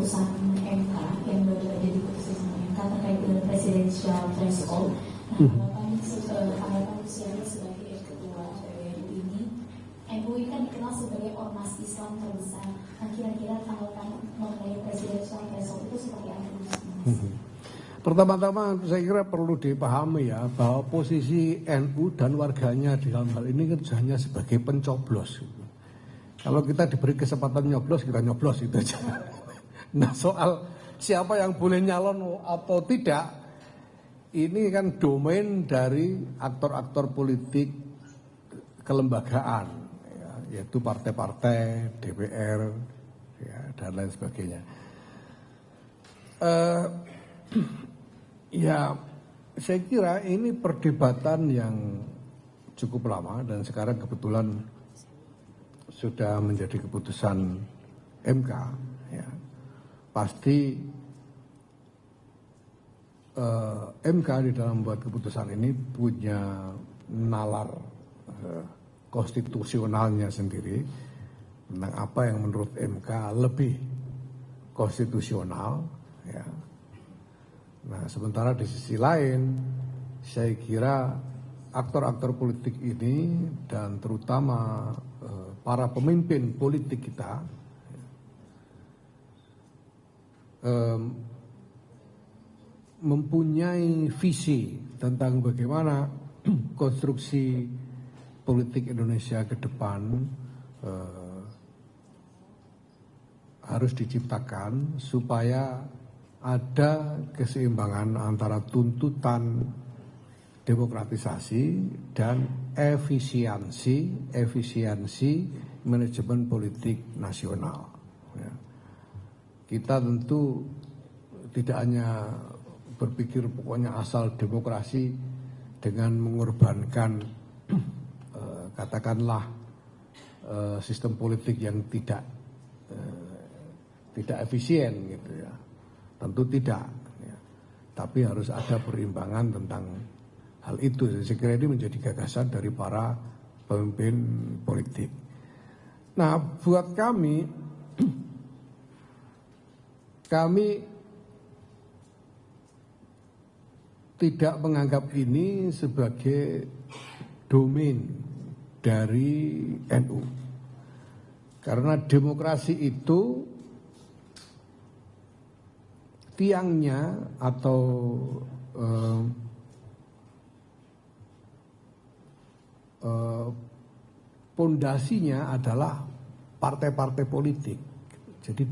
keputusan MK yang baru saja diputuskan MK terkait dengan presidensial threshold. Nah, harapan usianya sebagai ketua PBNU ini, MUI kan dikenal sebagai ormas Islam terbesar. Nah, kira-kira tanggapan mengenai presidensial threshold itu seperti apa? Pertama-tama saya kira perlu dipahami ya bahwa posisi NU dan warganya di dalam hal ini kan hanya sebagai pencoblos. Kalau kita diberi kesempatan nyoblos, kita nyoblos itu aja. Nah, soal siapa yang boleh nyalon atau tidak, ini kan domain dari aktor-aktor politik kelembagaan, ya, yaitu partai-partai, DPR, ya, dan lain sebagainya. Ya, saya kira ini perdebatan yang cukup lama dan sekarang kebetulan sudah menjadi keputusan MK. Ya. Pasti MK di dalam membuat keputusan ini punya nalar konstitusionalnya sendiri tentang apa yang menurut MK lebih konstitusional. Ya. Nah, sementara di sisi lain, saya kira aktor-aktor politik ini dan terutama para pemimpin politik kita mempunyai visi tentang bagaimana konstruksi politik Indonesia ke depan harus diciptakan supaya ada keseimbangan antara tuntutan demokratisasi dan efisiensi manajemen politik nasional. Ya. Kita tentu tidak hanya berpikir pokoknya asal demokrasi dengan mengorbankan katakanlah sistem politik yang tidak efisien gitu ya. Tentu tidak, ya. Tapi harus ada perimbangan tentang hal itu. Saya kira ini menjadi gagasan dari para pemimpin politik. Nah, buat kami tidak menganggap ini sebagai domain dari NU. Karena demokrasi itu tiangnya atau pondasinya adalah partai-partai politik. Jadi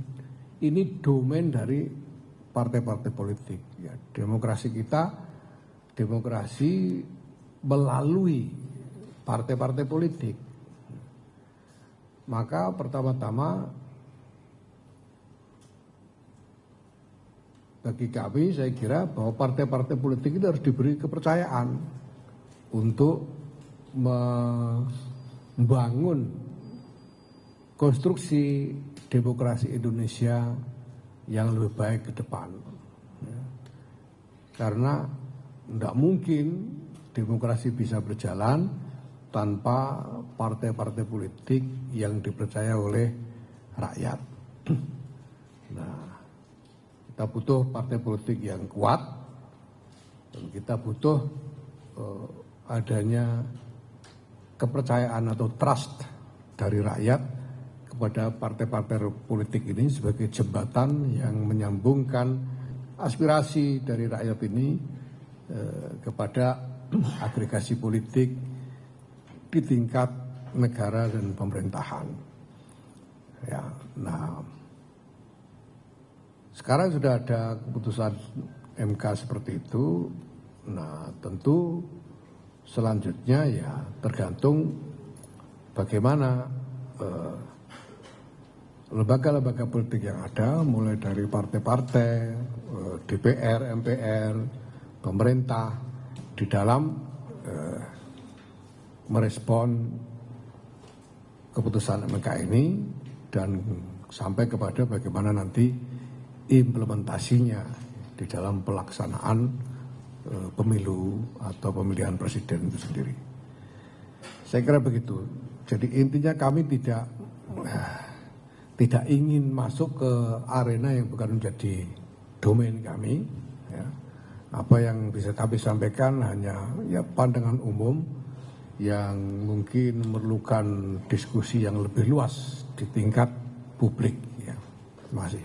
ini domain dari partai-partai politik. Ya, demokrasi kita, demokrasi melalui partai-partai politik. Maka pertama-tama bagi kami saya kira bahwa partai-partai politik itu harus diberi kepercayaan untuk membangun konstruksi demokrasi Indonesia yang lebih baik ke depan. Ya. Karena tidak mungkin demokrasi bisa berjalan tanpa partai-partai politik yang dipercaya oleh rakyat. Nah, kita butuh partai politik yang kuat dan kita butuh adanya kepercayaan atau trust dari rakyat kepada partai-partai politik ini sebagai jembatan yang menyambungkan aspirasi dari rakyat ini kepada agregasi politik di tingkat negara dan pemerintahan. Ya, nah, sekarang sudah ada keputusan MK seperti itu. Nah, tentu selanjutnya ya tergantung bagaimana lembaga-lembaga politik yang ada, mulai dari partai-partai, DPR, MPR, pemerintah di dalam merespon keputusan MK ini dan sampai kepada bagaimana nanti implementasinya di dalam pelaksanaan pemilu atau pemilihan presiden itu sendiri. Saya kira begitu. Jadi intinya kami tidak ingin masuk ke arena yang bukan menjadi domain kami. Ya. Apa yang bisa kami sampaikan hanya ya pandangan umum yang mungkin memerlukan diskusi yang lebih luas di tingkat publik. Ya. Terima kasih.